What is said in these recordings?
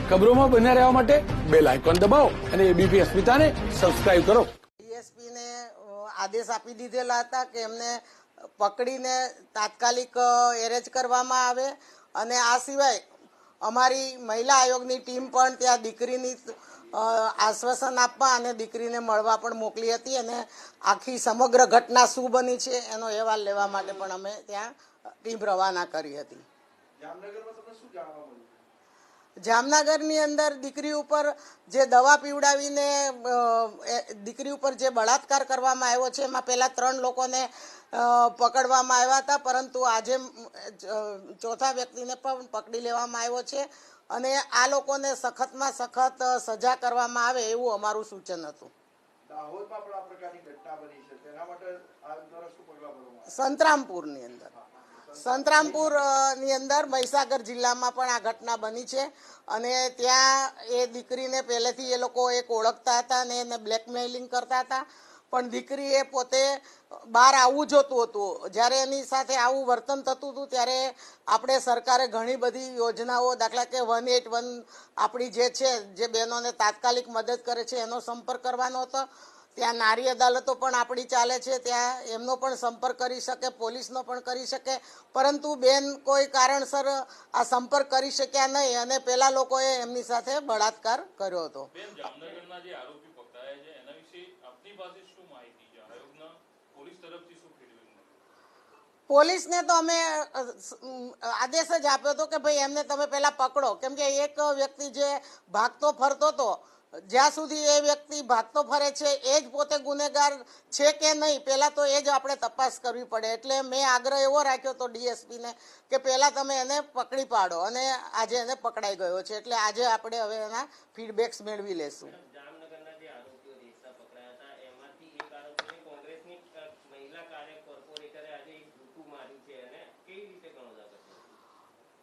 ખબરોમાં બન્યા રહેવા માટે બેલ આઇકોન દબાવો અને એબીપી અસ્મિતાને સબસ્ક્રાઇબ કરો. ડીએસપી ને આદેશ આપી દીધેલા હતા કે એમને પકડીને તાત્કાલિક એરેસ્ટ કરવામાં આવે અને આ સિવાય અમારી મહિલા આયોગની ટીમ પણ ત્યાં દીકરીની આશ્વાસન આપવા અને દીકરીને મળવા પણ મોકલી હતી અને આખી સમગ્ર ઘટના શું બની છે એનો અહેવાલ લેવા માટે પણ અમે ત્યાં ટીમ રવાના કરી હતી. જામનગરની અંદર દીકરી ઉપર જે દવા પીવડાવીને દીકરી ઉપર જે બળાત્કાર કરવામાં આવ્યો છે એમાં પહેલા 3 લોકોને પકડવામાં આવ્યા હતા, પરંતુ આજે ચોથા વ્યક્તિને પણ પકડી લેવામાં આવ્યો છે અને આ લોકોને સખતમાં સખત સજા કરવામાં આવે એવું અમારું સૂચન હતું. સંતરામપુરની અંદર મહીસાગર જિલ્લામાં પણ આ ઘટના બની છે અને ત્યાં એ દીકરીને પહેલેથી એ લોકો એક ઓળખતા હતા અને એને બ્લેકમેલિંગ કરતા હતા, પણ દીકરી એ પોતે બહાર આવવું જોતું હતું. જ્યારે એની સાથે આવું વર્તન થતું હતું ત્યારે આપણે સરકારે ઘણી બધી યોજનાઓ, દાખલા કે 181 આપણી જે છે, જે બહેનોને તાત્કાલિક મદદ કરે છે એનો સંપર્ક કરવાનો હતો. ત્યાં નારી અદાલતો પણ આપણી ચાલે છે, ત્યાં એમનો પણ સંપર્ક કરી શકે, પોલીસનો પણ કરી શકે, પરંતુ બેન કોઈ કારણસર આ સંપર્ક કરી શક્યા નહીં અને પેલા લોકોએ એમની સાથે બળાત્કાર કર્યો હતો. પોલીસને તો અમે આદેશ જ આપ્યો હતો કે ભાઈ એમને તમે પહેલા પકડો, કેમ કે એક વ્યક્તિ જે ભાગતો ફરતો હતો, જ્યાં સુધી એ વ્યક્તિ ભાગતો ફરે છે એ જ પોતે ગુનેગાર છે કે નહીં, પહેલાં તો એ જ આપણે તપાસ કરવી પડે. એટલે મેં આગ્રહ એવો રાખ્યો હતો ડીએસપીને કે પહેલાં તમે એને પકડી પાડો અને આજે એને પકડાઈ ગયો છે, એટલે આજે આપણે હવે એના ફીડબેક્સ મેળવી લેશું.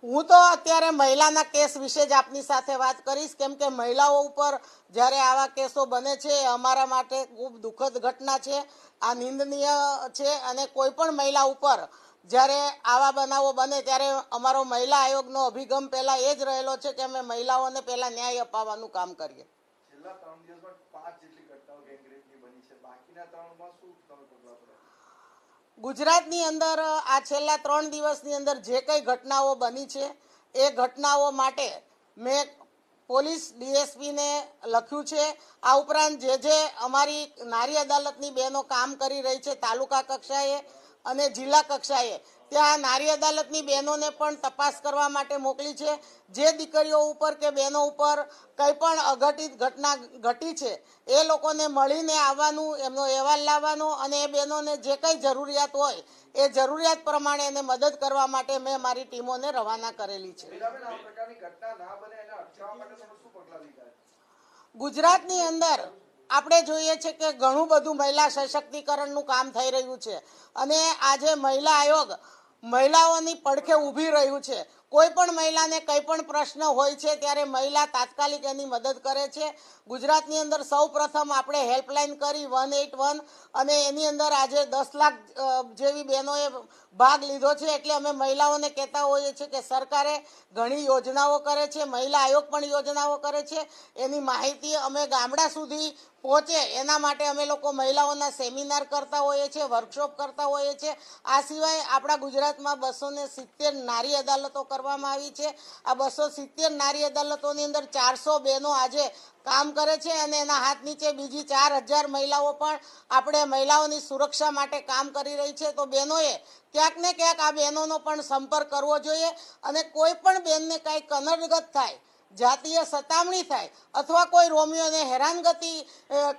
હું તો અત્યારે મહિલાના કેસ વિશે જ આપની સાથે વાત કરીશ, કેમ કે મહિલાઓ ઉપર જ્યારે આવા કેસો બને છે એ અમારા માટે ખૂબ દુઃખદ ઘટના છે, આ નિંદનીય છે અને કોઈ પણ મહિલા ઉપર જ્યારે આવા બનાવો બને ત્યારે અમારો મહિલા આયોગનો અભિગમ પહેલા એ જ રહેલો છે કે અમે મહિલાઓને પહેલા ન્યાય અપાવવાનું કામ કરીએ. ગુજરાતની અંદર આ છેલ્લા 3 દિવસની અંદર જે કંઈ ઘટનાઓ બની છે એ ઘટનાઓ માટે મેં પોલીસ ડીએસપીને લખ્યું છે. આ ઉપરાંત જે અમારી નારી અદાલતની બહેનો કામ કરી રહી છે તાલુકા કક્ષાએ અને જિલ્લા કક્ષાએ, ત્યાં નારી અદાલતની બહેનોને પણ તપાસ કરવા માટે મોકલી છે. જે દીકરીઓ ઉપર કે બહેનો ઉપર કંઈ પણ અઘટિત ઘટના ઘટી છે એ લોકોને મળીને આવવાનું, એમનો અહેવાલ લાવવાનો અને એ બહેનોને જે કંઈ જરૂરિયાત હોય એ જરૂરિયાત પ્રમાણે એને મદદ કરવા માટે મેં મારી ટીમોને રવાના કરેલી છે. ગુજરાતની અંદર આપણે જોઈએ છે કે ઘણું બધું મહિલા સશક્તિકરણનું કામ થઈ રહ્યું છે અને આજે મહિલા આયોગ મહિલાઓની પડખે ઊભી રહ્યું છે. કોઈ પણ મહિલાને કંઈ પણ પ્રશ્ન હોય છે ત્યારે મહિલા તાત્કાલિક એની મદદ કરે છે. ગુજરાતની અંદર સૌ પ્રથમ આપણે હેલ્પલાઇન કરી 181 અને એની અંદર આજે 10 લાખ જેવી બહેનોએ ભાગ લીધો છે. એટલે અમે મહિલાઓને કહેતા હોઈએ છીએ કે સરકારે ઘણી યોજનાઓ કરે છે, મહિલા આયોગ પણ યોજનાઓ કરે છે, એની માહિતી અમે ગામડા સુધી પહોંચે એના માટે અમે લોકો મહિલાઓના સેમિનાર કરતા હોઈએ છીએ, વર્કશોપ કરતા હોઈએ છીએ. આ સિવાય આપણા ગુજરાતમાં 270 નારી અદાલતો કરવામાં આવી છે. આ 270 નારી અદાલતોની અંદર 400 બહેનો આજે કામ કરે છે અને એના હાથ નીચે બીજી 4000 મહિલાઓ પણ આપણે મહિલાઓની સુરક્ષા માટે કામ કરી રહી છે. તો બહેનોએ ક્યાંક ને ક્યાંક આ બહેનોનો પણ સંપર્ક કરવો જોઈએ અને કોઈ પણ બહેનને કાંઈ કનડગત થાય, જાતીય સતામણી થાય અથવા કોઈ રોમિયોને હેરાનગતિ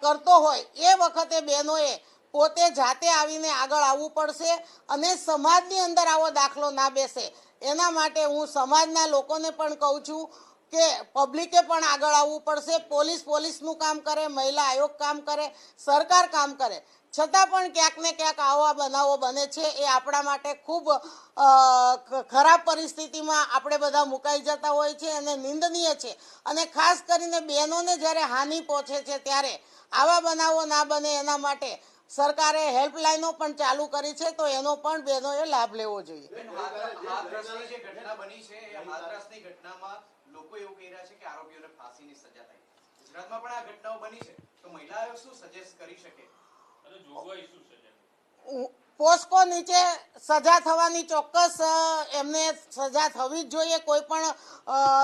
કરતો હોય એ વખતે બહેનોએ પોતે જાતે આવીને આગળ આવવું પડશે અને સમાજની અંદર આવો દાખલો ના બેસે એના માટે હું સમાજના લોકોને પણ કહું છું કે પબ્લિકે પણ આગળ આવવું પડશે. પોલીસનું કામ કરે, મહિલા આયોગ કામ કરે, સરકાર કામ કરે, છતાં પણ ક્યાંક ને ક્યાંક આવા બનાવો બને છે એ આપણા માટે ખૂબ ખરાબ પરિસ્થિતિમાં આપણે બધા મુકાઈ જતા હોય છે અને નિંદનીય છે. અને ખાસ કરીને બહેનોને જ્યારે હાનિ પહોંચે છે ત્યારે આવા બનાવો ના બને એના માટે સરકારે હેલ્પલાઇનો પણ ચાલુ કરી છે, તો એનો પણ બહેનોએ લાભ લેવો જોઈએ. લોકો એવું કહી રહ્યા છે કે આરોપીઓને ફાંસીની સજા થાય. ગુજરાતમાં પણ આ ઘટનાઓ બની છે, તો મહિલા આયોગ શું સજેસ્ટ કરી શકે અને જોગવાઈ શું સજા? પોસ્કો નીચે સજા થવાની ચોક્કસ એમને સજા થવી જ જોઈએ. કોઈ પણ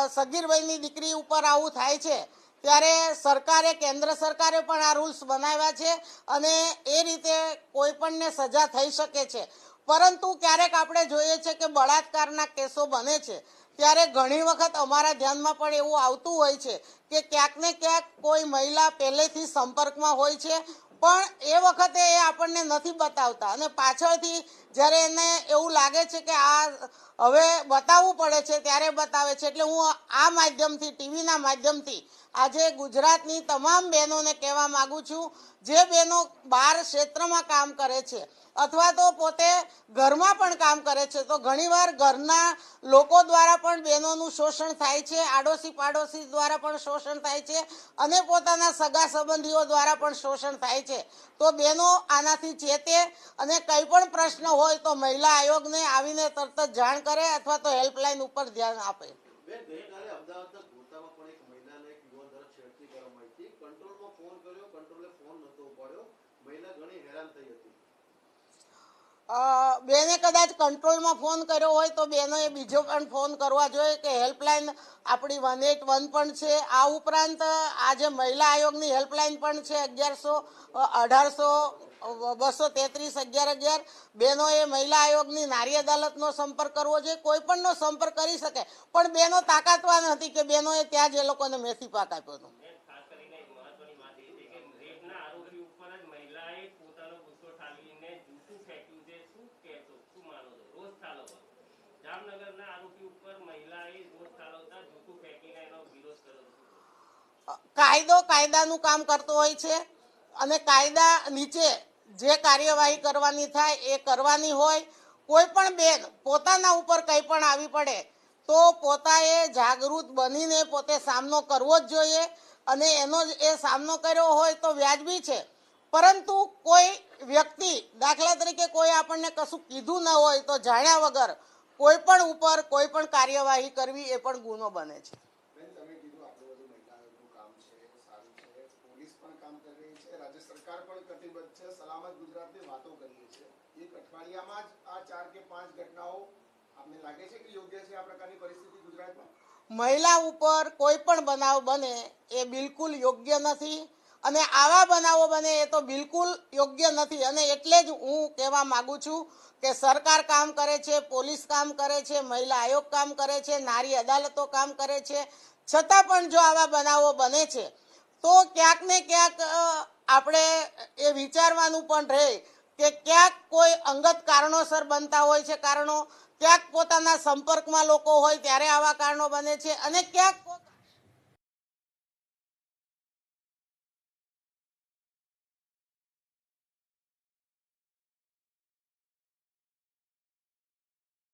સગીર વયની દીકરી ઉપર આવું થાય છે ત્યારે સરકારે, કેન્દ્ર સરકારે પણ આ રૂલ્સ બનાવ્યા છે અને એ રીતે કોઈ પણને સજા થઈ શકે છે. પરંતુ ક્યારેક આપણે જોઈએ છે કે બળાત્કારના કેસો બને છે ત્યારે ઘણી વખત અમારા ધ્યાનમાં પણ એવું આવતું હોય છે કે ક્યાંક ને ક્યાંક કોઈ મહિલા પહેલેથી સંપર્કમાં હોય છે, પણ એ વખતે એ આપણને નથી બતાવતા અને પાછળથી જ્યારે એને એવું લાગે છે કે આ હવે બતાવવું પડે છે ત્યારે બતાવે છે. એટલે હું આ માધ્યમથી, ટીવીના માધ્યમથી આજે ગુજરાતની તમામ બહેનોને કહેવા માંગુ છું, જે બહેનો બહાર ક્ષેત્રમાં કામ કરે છે અથવા તો પોતે ઘરમાં પણ કામ કરે છે, તો ઘણીવાર ઘરના લોકો દ્વારા પણ બહેનોનું શોષણ થાય છે, આડોશી પાડોશી દ્વારા પણ શોષણ થાય છે અને પોતાના સગા સંબંધીઓ દ્વારા પણ શોષણ થાય છે. તો બહેનો આનાથી ચેતે અને કંઈ પણ પ્રશ્ન હોય તો મહિલા આયોગને આવીને તરત જ જાણ કરે અથવા તો હેલ્પલાઇન ઉપર ધ્યાન આપે. ગઈકાલે અમદાવાદના ગોતામાં પણ એક મહિલાને એક યુવાન દ્વારા છેડતી કરવામાં આવી હતી. કંટ્રોલમાં ફોન કર્યો, કંટ્રોલે ફોન નતો ઉપાડ્યો. મહિલા ઘણી હેરાન થઈ હતી. બેને કદાચ કંટ્રોલમાં ફોન કર્યો હોય તો બેનોએ બીજો પણ ફોન કરવા જોઈએ કે હેલ્પલાઇન આપણી 181 પણ છે. આ ઉપરાંત આજે મહિલા આયોગની હેલ્પલાઇન પણ છે 1100 18 233 1111. બહેનોએ મહિલા આયોગની નારી અદાલતનો સંપર્ક કરવો જોઈએ. કોઈ પણનો સંપર્ક કરી શકે, પણ બહેનો તાકાતવાન હતી કે બહેનોએ ત્યાં જ એ લોકોને મેથી પાક આપ્યો હતો. કાયદો કાયદાનું કામ કરતો હોય છે અને કાયદા નીચે જે કાર્યવાહી કરવાની થાય એ કરવાની હોય. કોઈ પણ બેન પોતાના ઉપર કંઈ પણ આવી પડે તો પોતાએ જાગૃત બનીને પોતે સામનો કરવો જ જોઈએ અને એનો એ સામનો કર્યો હોય તો વ્યાજબી છે. પરંતુ કોઈ વ્યક્તિ, દાખલા તરીકે કોઈ આપણને કશું કીધું ન હોય તો જાણ્યા વગર કોઈ પણ ઉપર કોઈ પણ કાર્યવાહી કરવી એ પણ ગુનો બને છે. રાજ્ય સરકાર પણ કટિબદ્ધ છે, સલામત ગુજરાતની વાતો કરીએ છીએ. એક અઠવાડિયામાં જ આ 4 કે 5 ઘટનાઓ આપને લાગે છે કે યોગ્ય છે આ પ્રકારની પરિસ્થિતિ ગુજરાતમાં? મહિલા ઉપર કોઈ પણ બનાવ બને એ બિલકુલ યોગ્ય નથી અને આવા બનાવો બને એ તો બિલકુલ યોગ્ય નથી. અને એટલે જ હું કહેવા માંગુ છું કે સરકાર કામ કરે છે, પોલીસ કામ કરે છે, મહિલા આયોગ કામ કરે છે, નારી અદાલતો કામ કરે છે, છતાં પણ જો આવા બનાવો બને છે તો ક્યાંક ને ક્યાંક આપણે એ વિચારવાનું પણ રહે કે ક્યાંક કોઈ અંગત કારણોસર બનતા હોય છે કારણો, ક્યાંક પોતાના સંપર્કમાં લોકો હોય ત્યારે આવા કારણો બને છે અને ક્યાંક